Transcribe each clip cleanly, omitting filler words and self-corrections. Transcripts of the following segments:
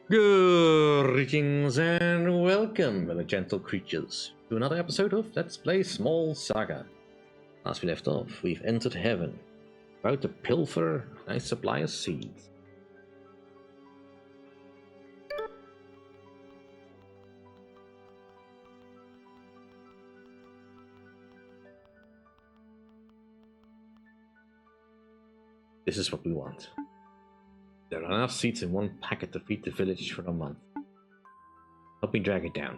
Greetings and welcome, fellow gentle creatures, to another episode of Let's Play Small Saga. As we left off, we've entered heaven, about to pilfer a nice supply of seeds. This is what we want. There are enough seeds in one packet to feed the village for a month. Help me drag it down.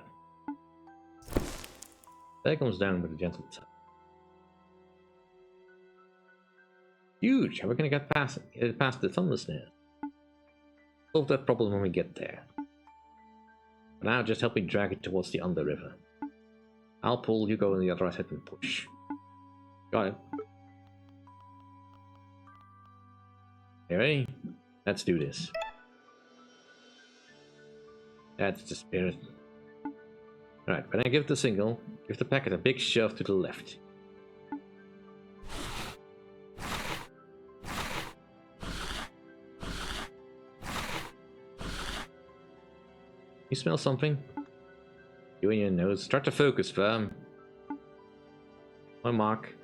There comes down with a gentle tap. Huge! How are we gonna get past the thunder snares? Solve that problem when we get there. For now, just help me drag it towards the under river. I'll pull, you go on the other side and push. Got it. You ready? Let's do this. That's the spirit. Alright, when I give the signal, give the packet a big shove to the left. You smell something? You and your nose. Start to focus, firm. My mark.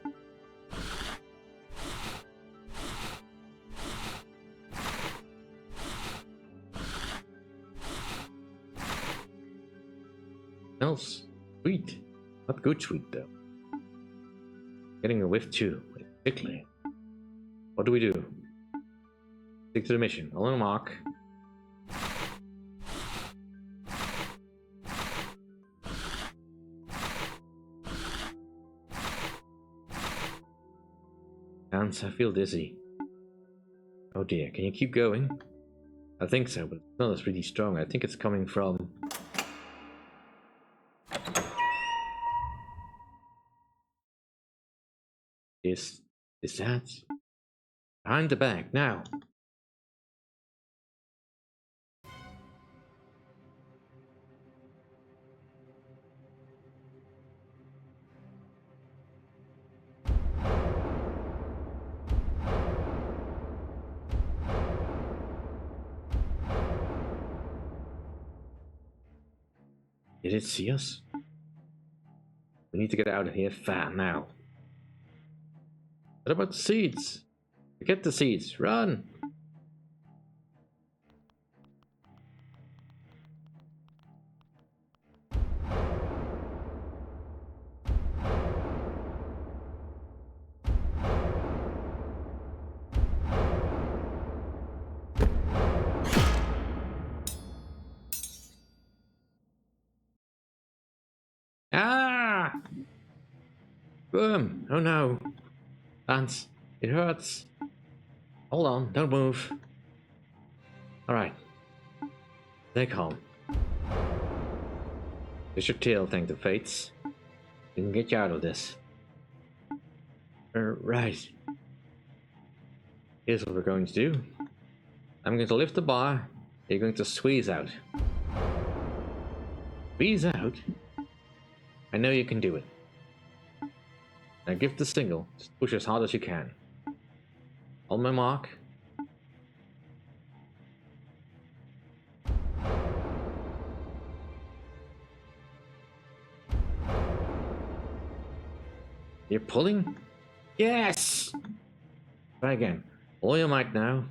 Smells sweet. Not good sweet though. Getting a whiff too. Quickly. What do we do? Stick to the mission. On the mark. Dance, I feel dizzy. Oh dear, can you keep going? I think so, but the smell is really strong. I think it's coming from... Is that? Behind the bag, now! Did it see us? We need to get out of here fast now. What about the seeds? Forget the seeds. Run! Ah! Boom! Oh no! Lance, it hurts. Hold on, don't move. Alright. Stay calm. It's your tail, thank the fates. We can get you out of this. Right. Here's what we're going to do. I'm going to lift the bar. You're going to squeeze out. Squeeze out? I know you can do it. Now give the signal. Just push as hard as you can. On my mark. You're pulling? Yes! Try again. All your might now.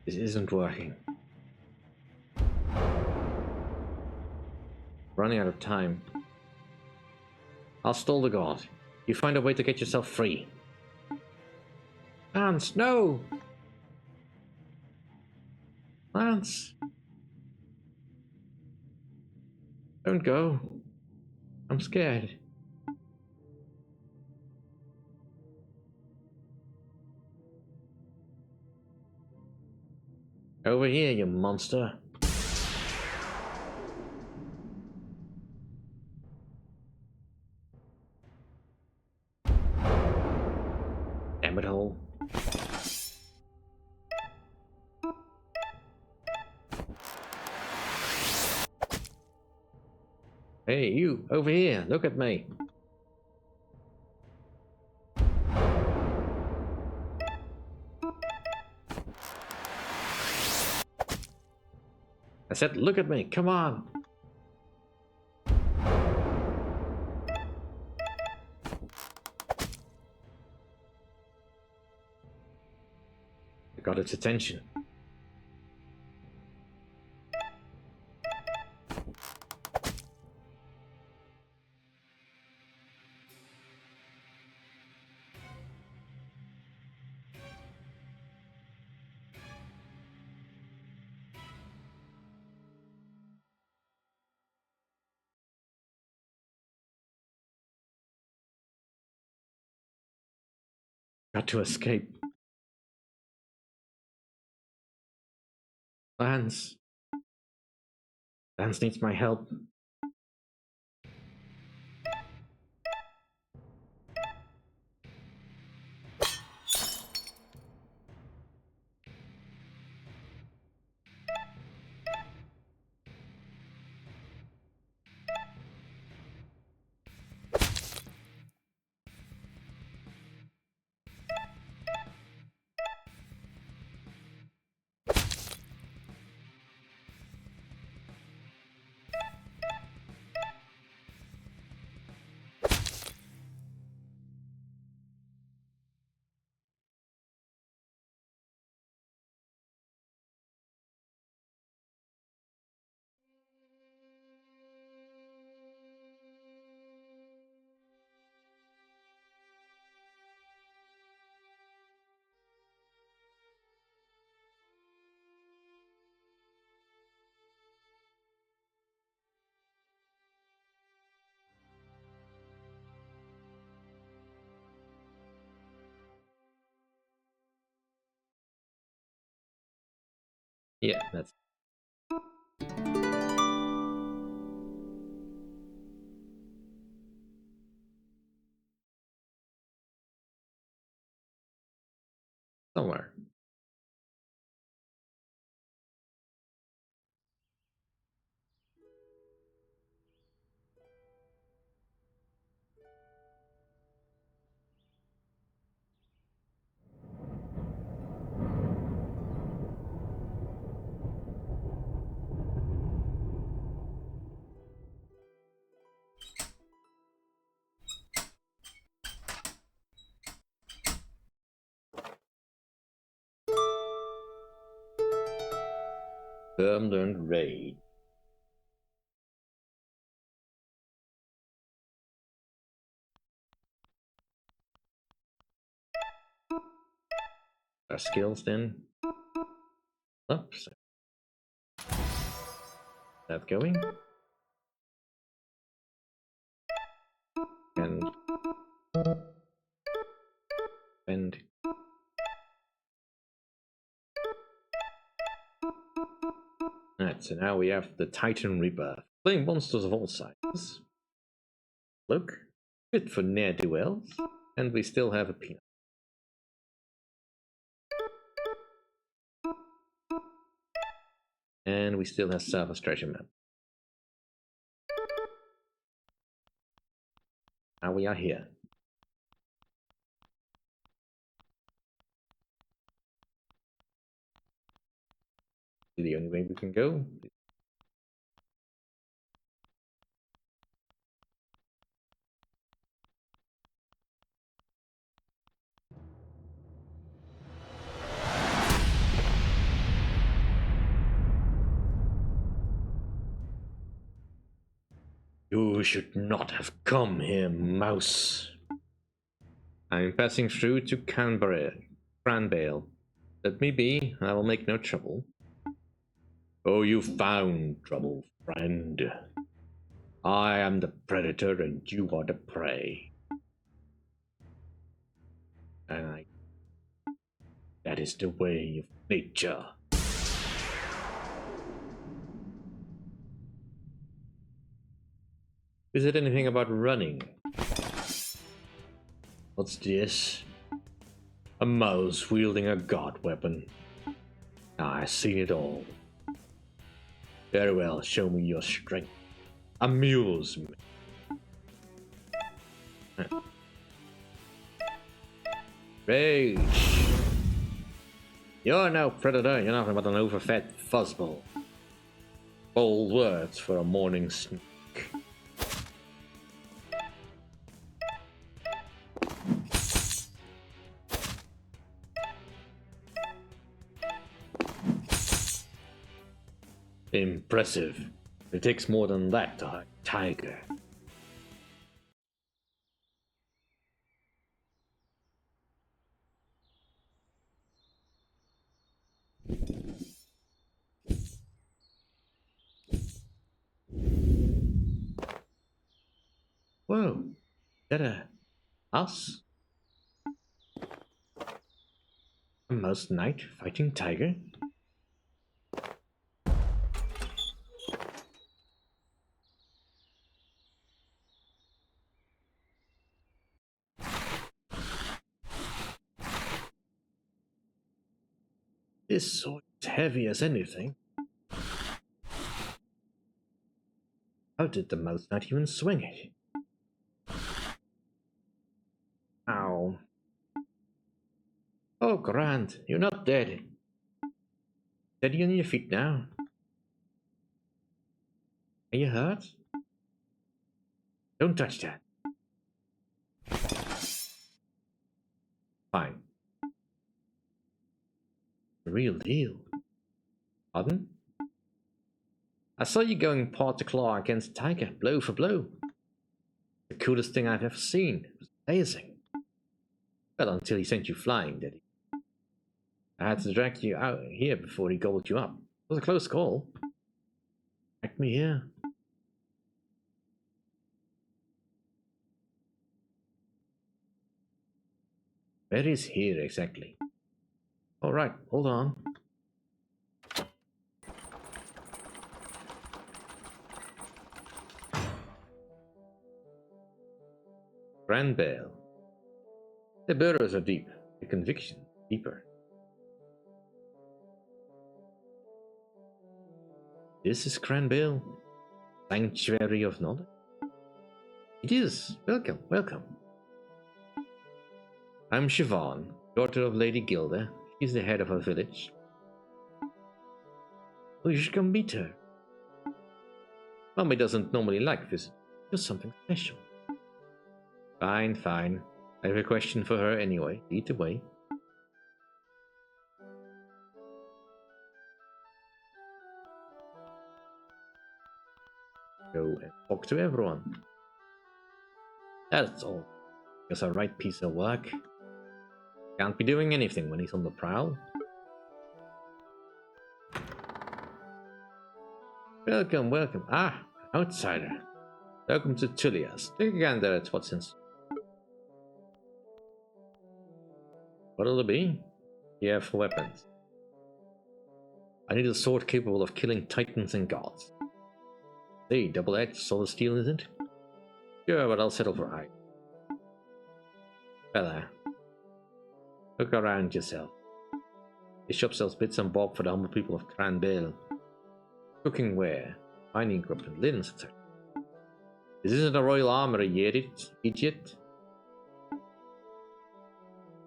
This isn't working. Running out of time. I'll stall the guard. You find a way to get yourself free. Lance, no! Lance! Don't go. I'm scared. Over here, you monster. Damn it all. Hey, you, over here, look at me. I said, look at me, come on. I got its attention. Got to escape. Lance. Lance needs my help. Yeah, that's somewhere. Learned raid. Our skills then. Oops. That going. And Alright, so now we have the Titan Rebirth. Playing monsters of all sizes. Look, good for ne'er-do-wells. And we still have a peanut. And we still have Server's treasure map. Now we are here. The only way we can go. You should not have come here, mouse. I'm passing through to Cranbale. Let me be, I will make no trouble. Oh, you found trouble, friend. I am the predator and you are the prey. And that is the way of nature. Is it anything about running? What's this? A mouse wielding a god weapon. I've seen it all. Very well, show me your strength. amuse me. Rage. You're no predator, you're nothing but an overfed fuzzball. Bold words for a morning sneak. Impressive. It takes more than that to hide a tiger. Whoa, is that us? A mouse knight fighting tiger? This sword is heavy as anything. How did the mouse knight even swing it? Ow. Oh, Grant, you're not dead. Steady on your feet now. Are you hurt? Don't touch that. Fine. The real deal. Pardon? I saw you going paw to claw against Tiger, blow for blow. The coolest thing I've ever seen. It was amazing. Well, until he sent you flying, did he? I had to drag you out here before he gobbled you up. It was a close call. Drag me here. Where is here exactly? Alright, hold on. Grand Bale. The burrows are deep, the conviction deeper. This is Cranbale, Sanctuary of Knowledge. It is. Welcome, welcome. I'm Siobhan, daughter of Lady Gilda. She's the head of our village. Oh, you should come meet her. Mommy doesn't normally like visitors, just something special. Fine, fine. I have a question for her anyway. Lead the way. Go and talk to everyone. That's all. Just a right piece of work. Can't be doing anything when he's on the prowl. Welcome, welcome. Ah, outsider. Welcome to Tullia's. Take a gander at what's in. What'll it be? Yeah, for weapons. I need a sword capable of killing titans and gods. Hey, double-edged solid steel, is it? Sure, but I'll settle for iron. Fella, look around yourself. This shop sells bits and bob for the humble people of Cranbale. Cooking ware, mining equipment, linens, etc. This isn't a royal armory, idiot.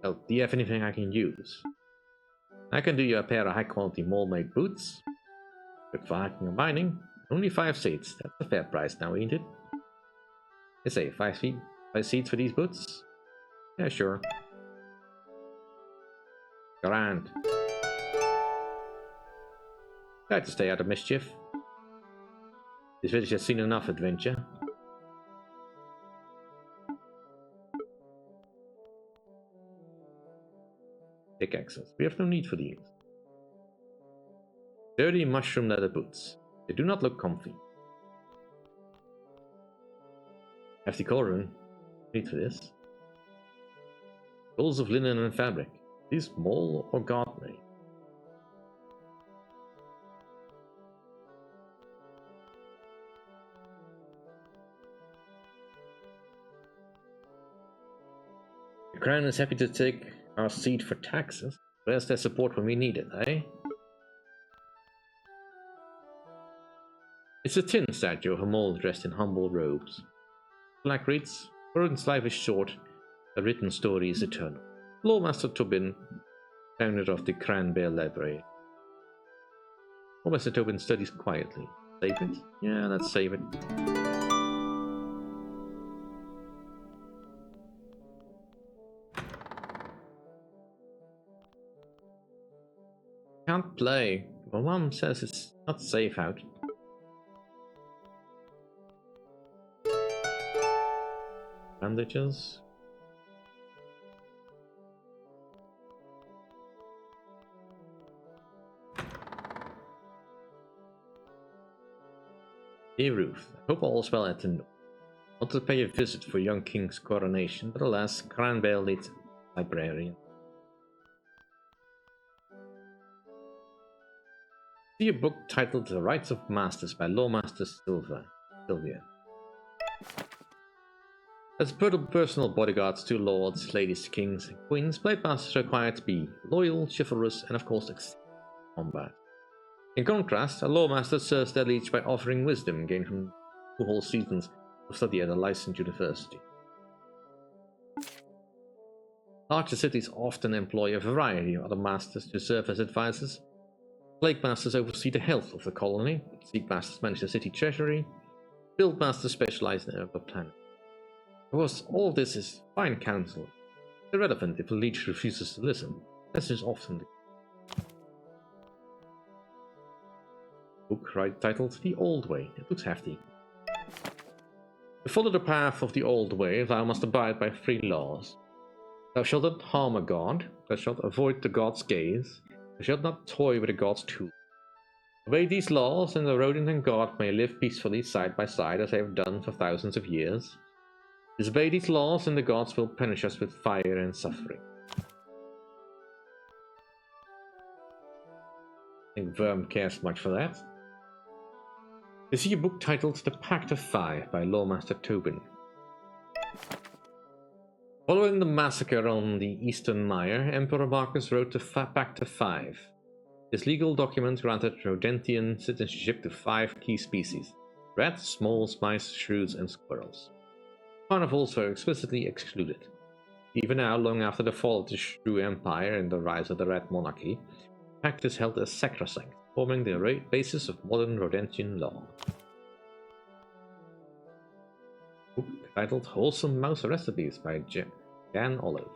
Well, do you have anything I can use? I can do you a pair of high-quality mold-made boots. Good for hiking and mining. Only 5 seats. That's a fair price now, ain't it? I say 5 seats for these boots? Yeah, sure. Grand. Try to stay out of mischief. This village has seen enough adventure. Pickaxes. We have no need for these. Dirty mushroom leather boots. They do not look comfy. Hefty cauldron. Need for this. Rolls of linen and fabric. These mole or god made. The crown is happy to take our seat for taxes. Where's their support when we need it, eh? It's a tin statue of a mole dressed in humble robes. Black reads, Rodin's life is short, a written story is eternal. Lawmaster Tobin, founder of the Cranbear Library. Lawmaster Tobin studies quietly. Save it? Yeah, let's save it. Can't play. My mom says it's not safe out. Bandages. Dear Ruth, I hope all is well at the North. I want to pay a visit for young king's coronation, but alas, Cranbale needs a librarian. See a book titled The Rights of Masters by Lawmaster Sylvia. As personal bodyguards to lords, ladies, kings, and queens, blade masters are required to be loyal, chivalrous, and of course excellent in combat. In contrast, a lawmaster serves their liege by offering wisdom gained from 2 whole seasons of study at a licensed university. Larger cities often employ a variety of other masters to serve as advisors. Plague masters oversee the health of the colony, Seek masters manage the city treasury, Build masters specialize in urban planning. Of course, all this is fine counsel. Irrelevant if a leech refuses to listen. This is often the book titled The Old Way. It looks hefty. To follow the path of the old way, thou must abide by 3 laws. Thou shalt not harm a god, thou shalt avoid the god's gaze, thou shalt not toy with a god's tool. Obey these laws, and the rodent and god may live peacefully side by side as they have done for thousands of years. Disobey these laws, and the gods will punish us with fire and suffering. I think Worm cares much for that. You see a book titled The Pact of Five by Lawmaster Tobin. Following the massacre on the Eastern Mire, Emperor Marcus wrote the Pact of Five. This legal document granted Rodentian citizenship to 5 key species: rats, moles, mice, shrews, and squirrels. Carnivals were explicitly excluded. Even now, long after the fall of the Shrew Empire and the rise of the Rat Monarchy, the pact is held as sacrosanct, forming the basis of modern Rodentian law. Book titled Wholesome Mouse Recipes by Jan Olive.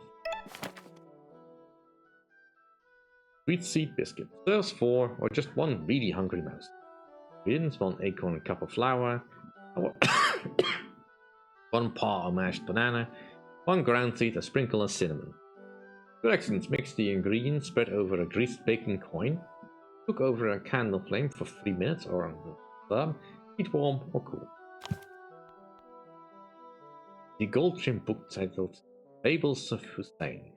Sweet seed biscuit serves 4 or just 1 really hungry mouse. Ingredients: 1 acorn cup of flour, 1 paw of mashed banana, 1 ground seed, a sprinkle of cinnamon. Directions: mix the ingredients, spread over a greased baking coin, cook over a candle flame for 3 minutes or on the stove, eat warm or cool. The gold trimmed book titled Fables of Hussein.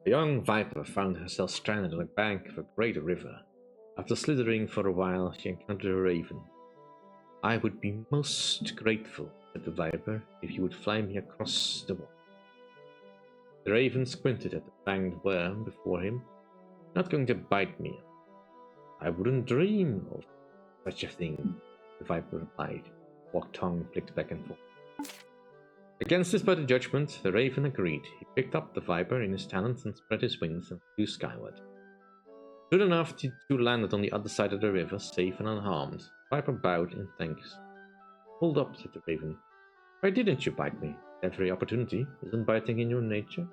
A young viper found herself stranded on the bank of a great river. After slithering for a while, she encountered a raven. I would be most grateful, said the viper, if you would fly me across the water. The raven squinted at the fanged worm before him. Not going to bite me. I wouldn't dream of such a thing, the viper replied, forked tongue flicked back and forth. Against his better judgment, the raven agreed. He picked up the viper in his talons and spread his wings and flew skyward. Soon enough, the 2 landed on the other side of the river, safe and unharmed. The viper bowed in thanks. Hold up, said the raven. Why didn't you bite me? Every opportunity. Isn't biting in your nature?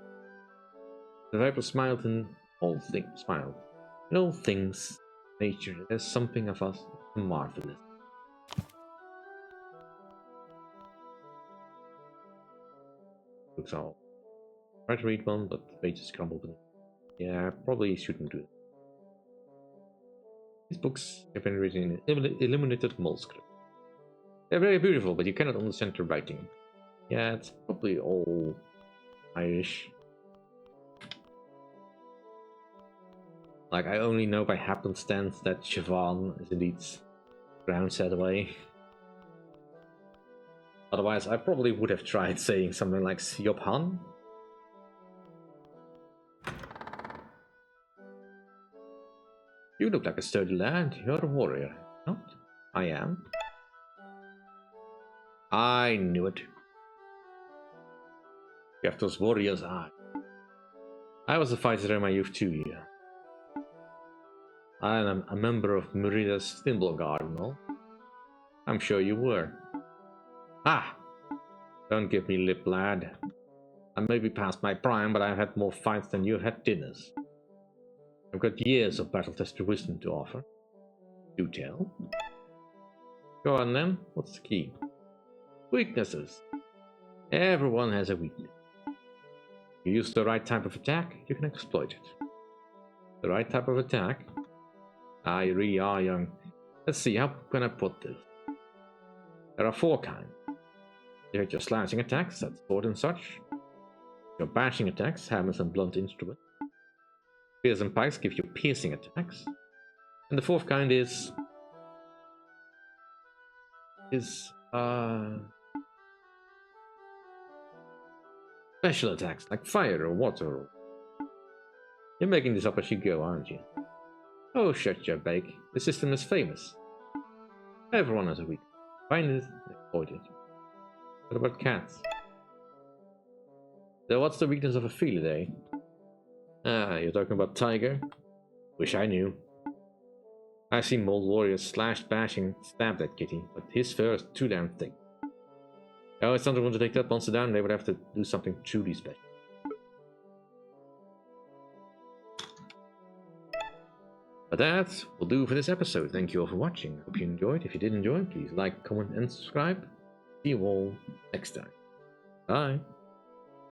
The viper smiled in all things. In all things, nature, there's something of us marvelous. Books are try to read one, but the pages crumbled. Yeah, probably shouldn't do it. These books have been written in illuminated mole script. They're very beautiful, but you cannot understand the writing. Yeah, it's probably all Irish. Like, I only know by happenstance that Siobhan is indeed pronounced that way. Otherwise, I probably would have tried saying something like Siobhan. You look like a sturdy lad. You're a warrior, not? I am. I knew it. You have those warriors' eyes. I was a fighter in my youth too, yeah. I am a member of Merida's Thimble Guard and all. I'm sure you were. Ah! Don't give me lip, lad. I may be past my prime, but I've had more fights than you've had dinners. I've got years of battle-tested wisdom to offer. Do tell. Go on then, what's the key? Weaknesses. Everyone has a weakness. You use the right type of attack, you can exploit it. The right type of attack? Ah, you really are young. Let's see, how can I put this? There are 4 kinds. You have your slashing attacks, that's sword and such. Your bashing attacks, hammers and blunt instruments. Spears and pikes give you piercing attacks. And the 4th kind is special attacks, like fire or water. You're making this up as you go, aren't you? Oh, shut your bake. The system is famous. Everyone has a weakness. Find it, exploit it. What about cats? So what's the weakness of a field, eh? Ah, you're talking about Tiger? Wish I knew. I've seen Mold Warriors slash, bashing, stab that kitty, but his fur is too damn thick. Oh, it's something to take that monster down, they would have to do something truly special. But that will do for this episode. Thank you all for watching. Hope you enjoyed. If you did enjoy, please like, comment, and subscribe. See you all next time. Bye.